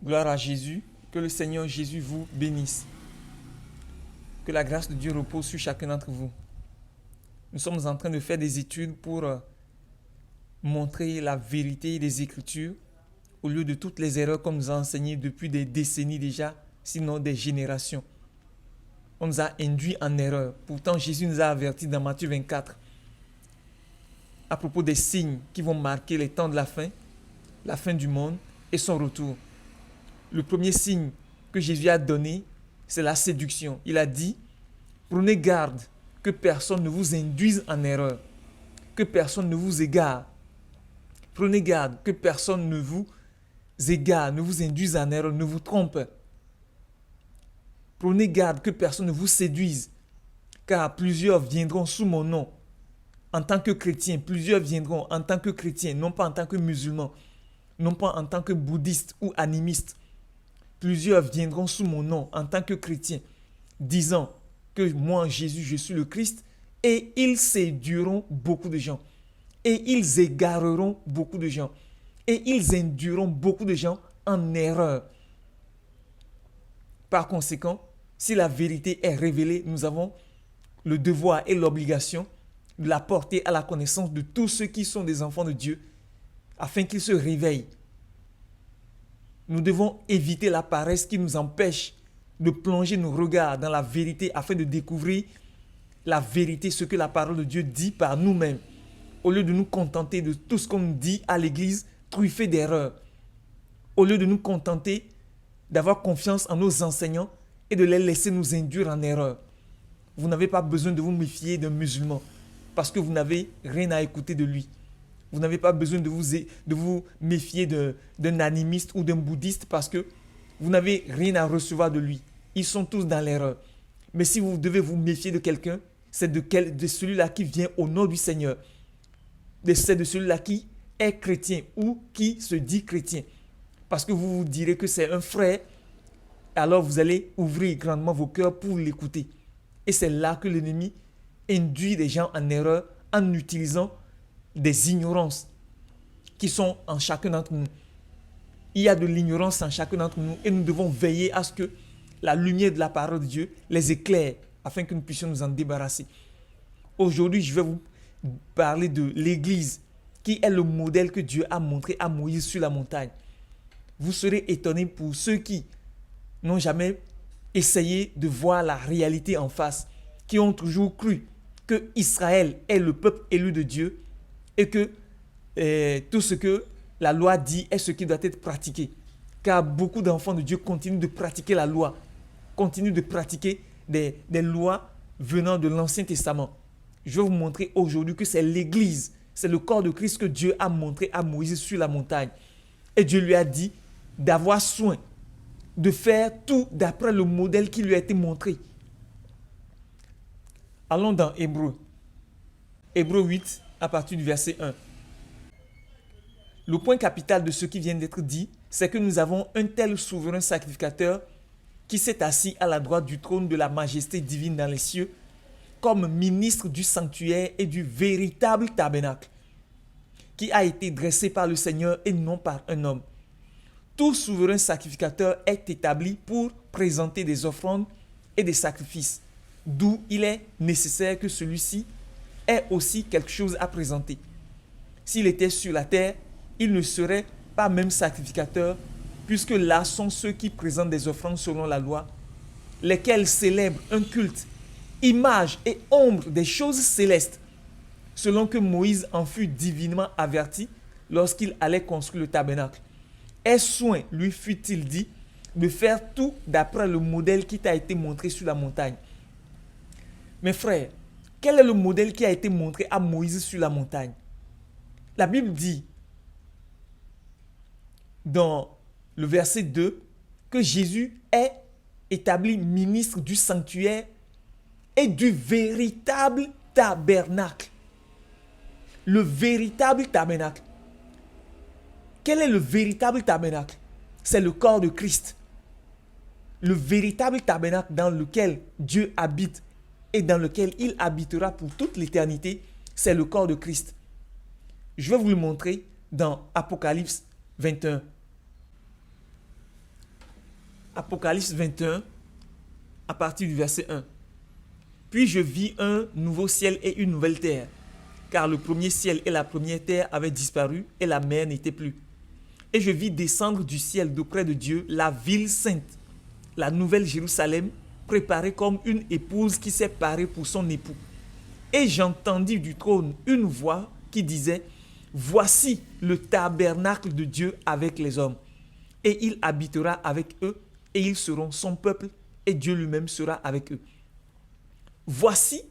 Gloire à Jésus. Que le Seigneur Jésus vous bénisse. Que la grâce de Dieu repose sur chacun d'entre vous. Nous sommes en train de faire des études pour montrer la vérité des Écritures au lieu de toutes les erreurs qu'on nous a enseignées depuis des décennies déjà, sinon des générations. On nous a induits en erreur. Pourtant, Jésus nous a avertis dans Matthieu 24 à propos des signes qui vont marquer les temps de la fin du monde et son retour. Le premier signe que Jésus a donné, c'est la séduction. Il a dit, prenez garde que personne ne vous induise en erreur, que personne ne vous égare. Prenez garde que personne ne vous égare, ne vous induise en erreur, ne vous trompe. Prenez garde que personne ne vous séduise, car plusieurs viendront sous mon nom en tant que chrétiens, plusieurs viendront en tant que chrétiens, non pas en tant que musulmans, non pas en tant que bouddhistes ou animistes. Plusieurs viendront sous mon nom en tant que chrétiens, disant que moi, Jésus, je suis le Christ, et ils séduiront beaucoup de gens, et ils égareront beaucoup de gens, et ils induiront beaucoup de gens en erreur. Par conséquent, si la vérité est révélée, nous avons le devoir et l'obligation de la porter à la connaissance de tous ceux qui sont des enfants de Dieu, afin qu'ils se réveillent. Nous devons éviter la paresse qui nous empêche de plonger nos regards dans la vérité afin de découvrir la vérité, ce que la parole de Dieu dit par nous-mêmes, au lieu de nous contenter de tout ce qu'on nous dit à l'église, truffé d'erreurs, au lieu de nous contenter d'avoir confiance en nos enseignants et de les laisser nous induire en erreur. Vous n'avez pas besoin de vous méfier d'un musulman parce que vous n'avez rien à écouter de lui. Vous n'avez pas besoin de vous méfier d'un animiste ou d'un bouddhiste parce que vous n'avez rien à recevoir de lui. Ils sont tous dans l'erreur. Mais si vous devez vous méfier de quelqu'un, c'est de celui-là qui vient au nom du Seigneur. C'est de celui-là qui est chrétien ou qui se dit chrétien. Parce que vous vous direz que c'est un frère, alors vous allez ouvrir grandement vos cœurs pour l'écouter. Et c'est là que l'ennemi induit les gens en erreur en utilisant des ignorances qui sont en chacun d'entre nous. Il y a de l'ignorance en chacun d'entre nous et nous devons veiller à ce que la lumière de la parole de Dieu les éclaire afin que nous puissions nous en débarrasser. Aujourd'hui, je vais vous parler de l'Église qui est le modèle que Dieu a montré à Moïse sur la montagne. Vous serez étonnés pour ceux qui n'ont jamais essayé de voir la réalité en face, qui ont toujours cru que Israël est le peuple élu de Dieu et que tout ce que la loi dit est ce qui doit être pratiqué. Car beaucoup d'enfants de Dieu continuent de pratiquer la loi, continuent de pratiquer des lois venant de l'Ancien Testament. Je vais vous montrer aujourd'hui que c'est l'Église, c'est le corps de Christ que Dieu a montré à Moïse sur la montagne. Et Dieu lui a dit d'avoir soin, de faire tout d'après le modèle qui lui a été montré. Allons dans Hébreux 8, à partir du verset 1. Le point capital de ce qui vient d'être dit, c'est que nous avons un tel souverain sacrificateur qui s'est assis à la droite du trône de la majesté divine dans les cieux, comme ministre du sanctuaire et du véritable tabernacle, qui a été dressé par le Seigneur et non par un homme. Tout souverain sacrificateur est établi pour présenter des offrandes et des sacrifices, d'où il est nécessaire que celui-ci ait aussi quelque chose à présenter. S'il était sur la terre, il ne serait pas même sacrificateur, puisque là sont ceux qui présentent des offrandes selon la loi, lesquels célèbrent un culte, image et ombre des choses célestes, selon que Moïse en fut divinement averti lorsqu'il allait construire le tabernacle. Aie soin, lui fut-il dit, de faire tout d'après le modèle qui t'a été montré sur la montagne. Mes frères, quel est le modèle qui a été montré à Moïse sur la montagne? La Bible dit dans le verset 2 que Jésus est établi ministre du sanctuaire et du véritable tabernacle. Le véritable tabernacle. Quel est le véritable tabernacle? C'est le corps de Christ. Le véritable tabernacle dans lequel Dieu habite et dans lequel il habitera pour toute l'éternité, c'est le corps de Christ. Je vais vous le montrer dans Apocalypse 21. Apocalypse 21, à partir du verset 1. Puis je vis un nouveau ciel et une nouvelle terre, car le premier ciel et la première terre avaient disparu et la mer n'était plus. Et je vis descendre du ciel d'auprès de Dieu la ville sainte, la nouvelle Jérusalem, préparée comme une épouse qui s'est parée pour son époux. Et j'entendis du trône une voix qui disait, « Voici le tabernacle de Dieu avec les hommes. Et il habitera avec eux, et ils seront son peuple, et Dieu lui-même sera avec eux. » Voici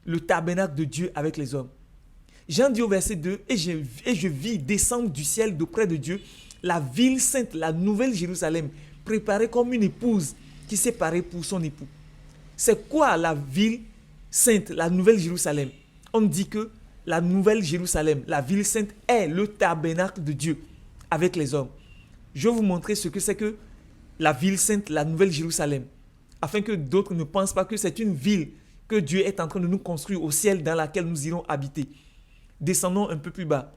le tabernacle de Dieu avec les hommes. Jean dit au verset 2, et je vis descendre du ciel d'auprès de Dieu la ville sainte, la nouvelle Jérusalem, préparée comme une épouse qui s'est parée pour son époux. C'est quoi la ville sainte, la nouvelle Jérusalem? On dit que la nouvelle Jérusalem, la ville sainte, est le tabernacle de Dieu avec les hommes. Je vais vous montrer ce que c'est que la ville sainte, la nouvelle Jérusalem, afin que d'autres ne pensent pas que c'est une ville que Dieu est en train de nous construire au ciel dans laquelle nous irons habiter. Descendons un peu plus bas.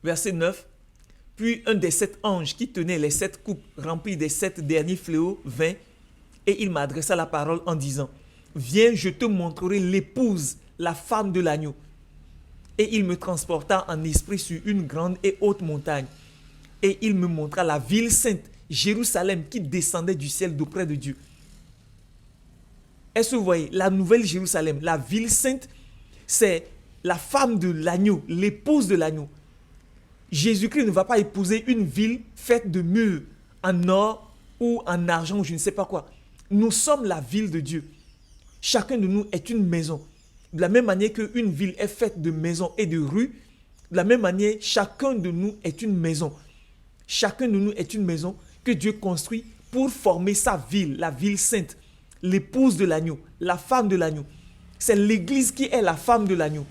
Verset 9. Puis un des 7 anges qui tenait les 7 coupes remplies des 7 derniers fléaux vint et il m'adressa la parole en disant, « Viens, je te montrerai l'épouse, la femme de l'agneau. » Et il me transporta en esprit sur une grande et haute montagne. Et il me montra la ville sainte, Jérusalem, qui descendait du ciel d'auprès de Dieu. Est-ce que vous voyez, la nouvelle Jérusalem, la ville sainte, c'est la femme de l'agneau, l'épouse de l'agneau. Jésus-Christ ne va pas épouser une ville faite de murs en or ou en argent ou je ne sais pas quoi. Nous sommes la ville de Dieu. Chacun de nous est une maison. De la même manière qu'une ville est faite de maisons et de rues, de la même manière, chacun de nous est une maison. Chacun de nous est une maison que Dieu construit pour former sa ville, la ville sainte, l'épouse de l'agneau, la femme de l'agneau. C'est l'église qui est la femme de l'agneau.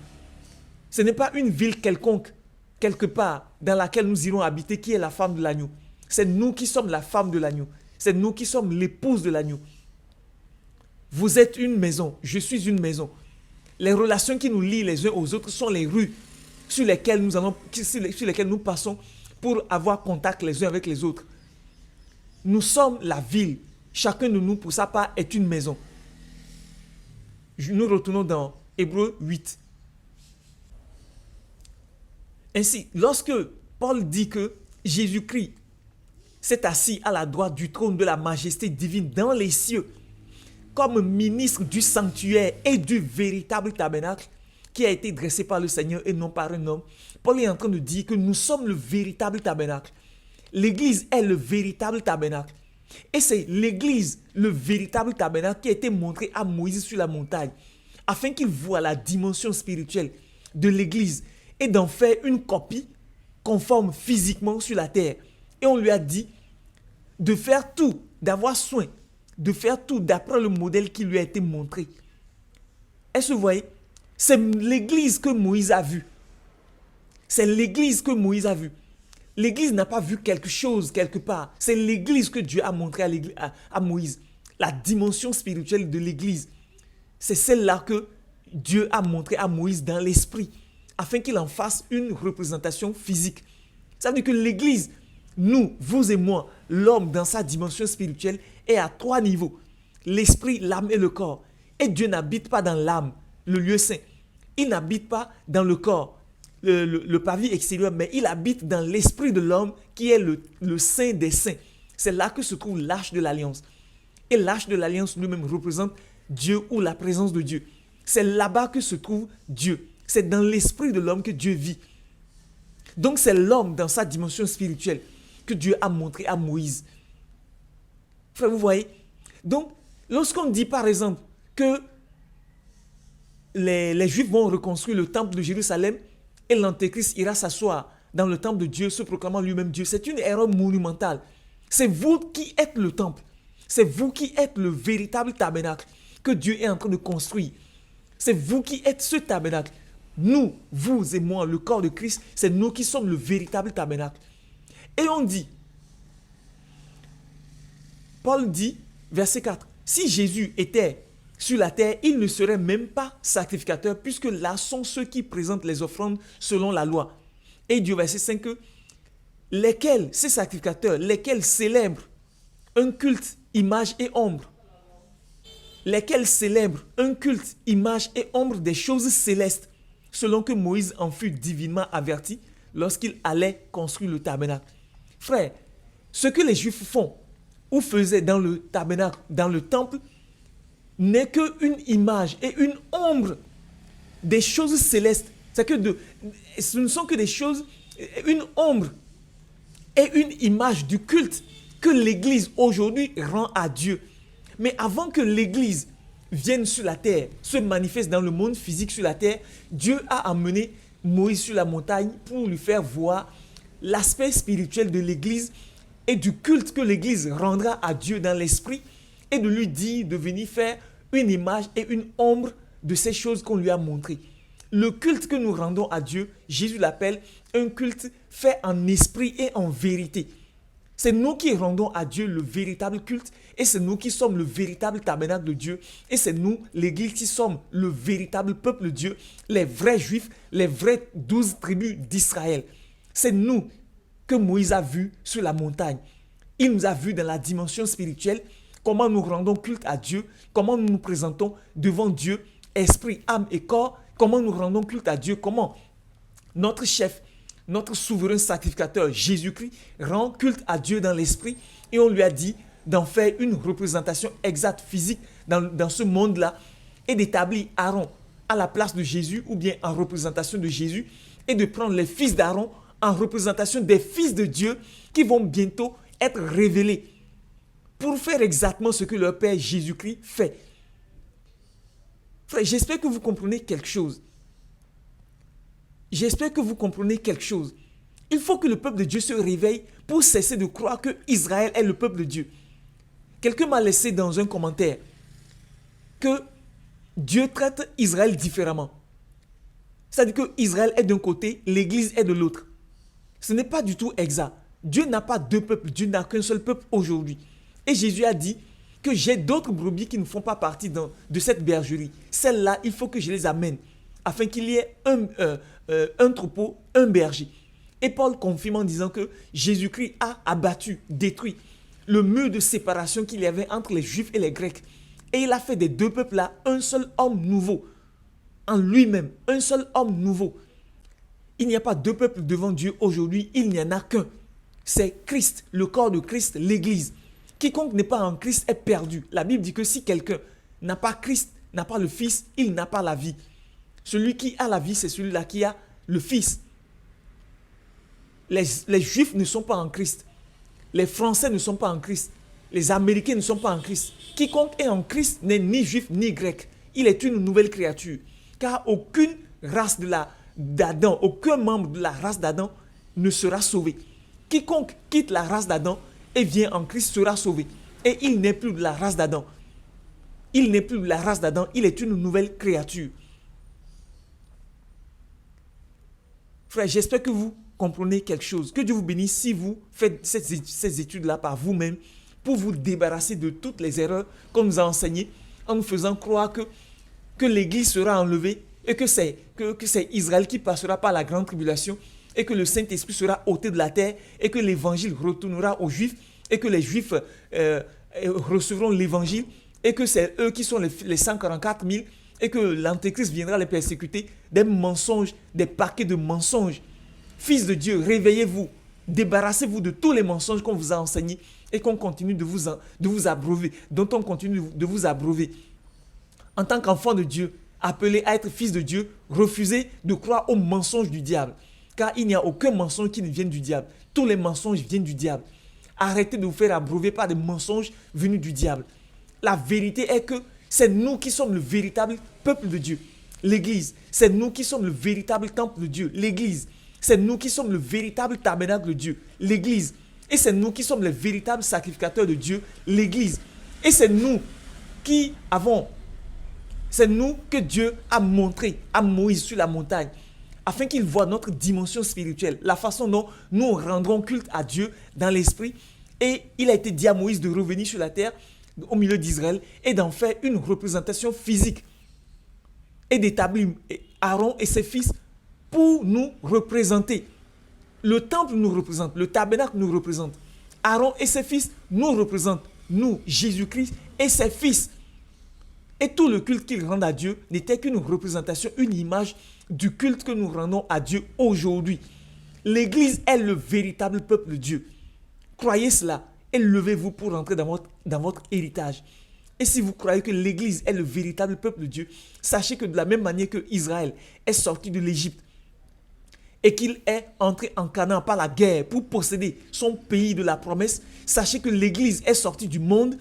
Ce n'est pas une ville quelconque, quelque part, dans laquelle nous irons habiter, qui est la femme de l'agneau. C'est nous qui sommes la femme de l'agneau. C'est nous qui sommes l'épouse de l'agneau. Vous êtes une maison, je suis une maison. Les relations qui nous lient les uns aux autres sont les rues sur lesquelles nous passons pour avoir contact les uns avec les autres. Nous sommes la ville. Chacun de nous, pour sa part, est une maison. Nous retournons dans Hébreux 8. Ainsi, lorsque Paul dit que Jésus-Christ s'est assis à la droite du trône de la majesté divine dans les cieux, comme ministre du sanctuaire et du véritable tabernacle qui a été dressé par le Seigneur et non par un homme, Paul est en train de dire que nous sommes le véritable tabernacle. L'Église est le véritable tabernacle. Et c'est l'Église, le véritable tabernacle qui a été montré à Moïse sur la montagne, afin qu'il voie la dimension spirituelle de l'Église et d'en faire une copie conforme physiquement sur la terre. Et on lui a dit de faire tout, d'avoir soin, de faire tout d'après le modèle qui lui a été montré. Est-ce que vous voyez? C'est l'église que Moïse a vue. C'est l'église que Moïse a vue. L'église n'a pas vu quelque chose quelque part. C'est l'église que Dieu a montré à Moïse. La dimension spirituelle de l'église. C'est celle-là que Dieu a montré à Moïse dans l'esprit, afin qu'il en fasse une représentation physique. Ça veut dire que l'église, nous, vous et moi, l'homme dans sa dimension spirituelle est à 3 niveaux. L'esprit, l'âme et le corps. Et Dieu n'habite pas dans l'âme, le lieu saint. Il n'habite pas dans le corps, le pavillon extérieur, mais il habite dans l'esprit de l'homme qui est le saint des saints. C'est là que se trouve l'arche de l'alliance. Et l'arche de l'alliance lui-même représente Dieu ou la présence de Dieu. C'est là-bas que se trouve Dieu. C'est dans l'esprit de l'homme que Dieu vit. Donc c'est l'homme dans sa dimension spirituelle que Dieu a montré à Moïse. Frère, vous voyez? Donc, lorsqu'on dit par exemple que les Juifs vont reconstruire le temple de Jérusalem et l'Antéchrist ira s'asseoir dans le temple de Dieu, se proclamant lui-même Dieu, c'est une erreur monumentale. C'est vous qui êtes le temple. C'est vous qui êtes le véritable tabernacle que Dieu est en train de construire. C'est vous qui êtes ce tabernacle. Nous, vous et moi, le corps de Christ, c'est nous qui sommes le véritable tabernacle. Et on dit, Paul dit, verset 4, si Jésus était sur la terre, il ne serait même pas sacrificateur, puisque là sont ceux qui présentent les offrandes selon la loi. Et il dit au verset 5 que lesquels, ces sacrificateurs, lesquels célèbrent un culte, image et ombre, lesquels célèbrent un culte, image et ombre des choses célestes, selon que Moïse en fut divinement averti lorsqu'il allait construire le tabernacle. Frère, ce que les Juifs font ou faisaient dans le tabernacle, dans le temple, n'est qu'une image et une ombre des choses célestes. C'est que ce ne sont que des choses, une ombre et une image du culte que l'Église aujourd'hui rend à Dieu. Mais avant que l'Église vienne sur la terre, se manifeste dans le monde physique sur la terre, Dieu a amené Moïse sur la montagne pour lui faire voir l'aspect spirituel de l'Église et du culte que l'Église rendra à Dieu dans l'esprit, et de lui dire de venir faire une image et une ombre de ces choses qu'on lui a montrées. Le culte que nous rendons à Dieu, Jésus l'appelle un culte fait en esprit et en vérité. C'est nous qui rendons à Dieu le véritable culte, et c'est nous qui sommes le véritable tabernacle de Dieu, et c'est nous, l'Église, qui sommes le véritable peuple de Dieu, les vrais Juifs, les vraies 12 tribus d'Israël. C'est nous que Moïse a vu sur la montagne. Il nous a vu dans la dimension spirituelle, comment nous rendons culte à Dieu, comment nous nous présentons devant Dieu, esprit, âme et corps, comment nous rendons culte à Dieu, comment notre chef, notre souverain sacrificateur Jésus-Christ rend culte à Dieu dans l'esprit, et on lui a dit d'en faire une représentation exacte, physique dans ce monde-là, et d'établir Aaron à la place de Jésus ou bien en représentation de Jésus, et de prendre les fils d'Aaron en représentation des fils de Dieu qui vont bientôt être révélés pour faire exactement ce que leur Père Jésus-Christ fait. Frère, j'espère que vous comprenez quelque chose. J'espère que vous comprenez quelque chose. Il faut que le peuple de Dieu se réveille pour cesser de croire que Israël est le peuple de Dieu. Quelqu'un m'a laissé dans un commentaire que Dieu traite Israël différemment. C'est-à-dire que Israël est d'un côté, l'Église est de l'autre. Ce n'est pas du tout exact. Dieu n'a pas deux peuples, Dieu n'a qu'un seul peuple aujourd'hui. Et Jésus a dit que j'ai d'autres brebis qui ne font pas partie de cette bergerie. Celles-là, il faut que je les amène, afin qu'il y ait un troupeau, un berger. Et Paul confirme en disant que Jésus-Christ a abattu, détruit le mur de séparation qu'il y avait entre les Juifs et les Grecs. Et il a fait des deux peuples-là un seul homme nouveau, en lui-même, un seul homme nouveau. Il n'y a pas deux peuples devant Dieu aujourd'hui, il n'y en a qu'un. C'est Christ, le corps de Christ, l'Église. Quiconque n'est pas en Christ est perdu. La Bible dit que si quelqu'un n'a pas Christ, n'a pas le Fils, il n'a pas la vie. Celui qui a la vie, c'est celui-là qui a le Fils. Les Juifs ne sont pas en Christ. Les Français ne sont pas en Christ. Les Américains ne sont pas en Christ. Quiconque est en Christ n'est ni juif ni grec. Il est une nouvelle créature. Car aucune race d'Adam, aucun membre de la race d'Adam ne sera sauvé. Quiconque quitte la race d'Adam et vient en Christ sera sauvé. Et il n'est plus de la race d'Adam. Il n'est plus de la race d'Adam, il est une nouvelle créature. Frère, j'espère que vous comprenez quelque chose. Que Dieu vous bénisse si vous faites ces études-là par vous-même pour vous débarrasser de toutes les erreurs qu'on nous a enseignées en nous faisant croire que l'Église sera enlevée et que c'est Israël qui passera par la grande tribulation et que le Saint-Esprit sera ôté de la terre et que l'Évangile retournera aux Juifs et que les Juifs recevront l'Évangile et que c'est eux qui sont les 144 000 et que l'Antéchrist viendra les persécuter. Des mensonges, des paquets de mensonges. Fils de Dieu, réveillez-vous. Débarrassez-vous de tous les mensonges qu'on vous a enseignés et qu'on continue de vous abreuver, dont on continue de vous abreuver. En tant qu'enfant de Dieu, appelé à être fils de Dieu, refusez de croire aux mensonges du diable. Car il n'y a aucun mensonge qui ne vienne du diable. Tous les mensonges viennent du diable. Arrêtez de vous faire abreuver par des mensonges venus du diable. La vérité est que c'est nous qui sommes le véritable peuple de Dieu, l'Église. C'est nous qui sommes le véritable temple de Dieu, l'Église. C'est nous qui sommes le véritable tabernacle de Dieu, l'Église. Et c'est nous qui sommes les véritables sacrificateurs de Dieu, l'Église. Et c'est nous que Dieu a montré à Moïse sur la montagne, afin qu'il voie notre dimension spirituelle, la façon dont nous rendrons culte à Dieu dans l'esprit. Et il a été dit à Moïse de revenir sur la terre au milieu d'Israël et d'en faire une représentation physique et d'établir Aaron et ses fils pour nous représenter. Le temple nous représente, le tabernacle nous représente. Aaron et ses fils nous représentent, nous, Jésus-Christ et ses fils. Et tout le culte qu'ils rendent à Dieu n'était qu'une représentation, une image du culte que nous rendons à Dieu aujourd'hui. L'Église est le véritable peuple de Dieu. Croyez cela et levez-vous pour entrer dans votre héritage. Et si vous croyez que l'Église est le véritable peuple de Dieu, sachez que de la même manière que Israël est sorti de l'Égypte et qu'il est entré en Canaan par la guerre pour posséder son pays de la promesse, sachez que l'Église est sortie du monde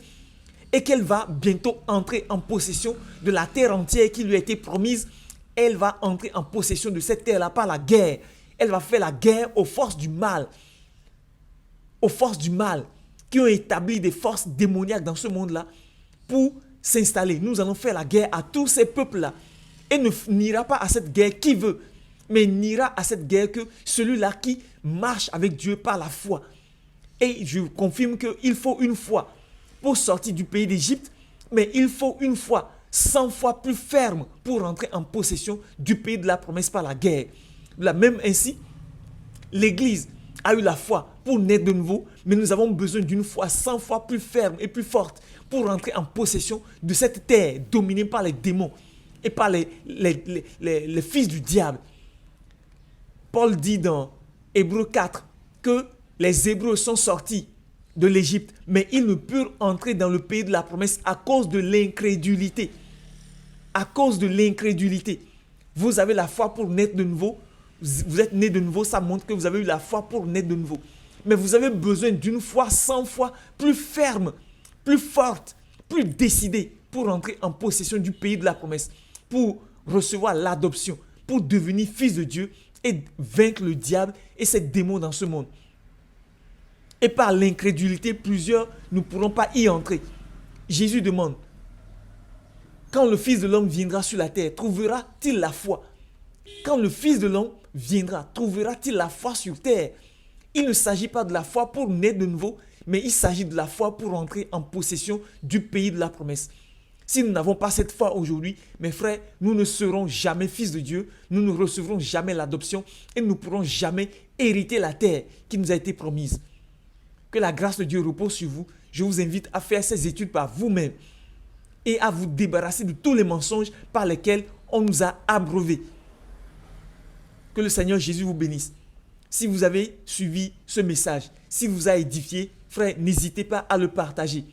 et qu'elle va bientôt entrer en possession de la terre entière qui lui a été promise. Elle va entrer en possession de cette terre-là par la guerre. Elle va faire la guerre aux forces du mal. Aux forces du mal qui ont établi des forces démoniaques dans ce monde-là pour s'installer. Nous allons faire la guerre à tous ces peuples-là. Et n'ira pas à cette guerre qui veut, mais n'ira à cette guerre que celui-là qui marche avec Dieu par la foi. Et je confirme qu'il faut une foi pour sortir du pays d'Égypte, mais il faut une foi 100 fois plus ferme pour entrer en possession du pays de la promesse par la guerre. De la même ainsi, l'Église a eu la foi pour naître de nouveau, mais nous avons besoin d'une foi 100 fois plus ferme et plus forte pour entrer en possession de cette terre dominée par les démons et par les fils du diable. Paul dit dans Hébreux 4 que les Hébreux sont sortis de l'Égypte, mais ils ne purent entrer dans le pays de la promesse à cause de l'incrédulité. À cause de l'incrédulité. Vous avez la foi pour naître de nouveau. Vous êtes né de nouveau, ça montre que vous avez eu la foi pour naître de nouveau. Mais vous avez besoin d'une foi 100 fois plus ferme, plus forte, plus décidée pour entrer en possession du pays de la promesse, pour recevoir l'adoption, pour devenir fils de Dieu et vaincre le diable et ses démons dans ce monde. Et par l'incrédulité, plusieurs ne pourront pas y entrer. Jésus demande, quand le Fils de l'homme viendra sur la terre, trouvera-t-il la foi? Quand le Fils de l'homme viendra, trouvera-t-il la foi sur terre? Il ne s'agit pas de la foi pour naître de nouveau, mais il s'agit de la foi pour entrer en possession du pays de la promesse. Si nous n'avons pas cette foi aujourd'hui, mes frères, nous ne serons jamais fils de Dieu, nous ne recevrons jamais l'adoption et nous ne pourrons jamais hériter la terre qui nous a été promise. Que la grâce de Dieu repose sur vous. Je vous invite à faire ces études par vous-même et à vous débarrasser de tous les mensonges par lesquels on nous a abreuvés. Que le Seigneur Jésus vous bénisse. Si vous avez suivi ce message, s'il vous a édifié, frère, n'hésitez pas à le partager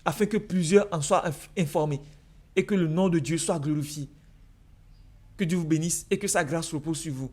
afin que plusieurs en soient informés et que le nom de Dieu soit glorifié. Que Dieu vous bénisse et que sa grâce repose sur vous.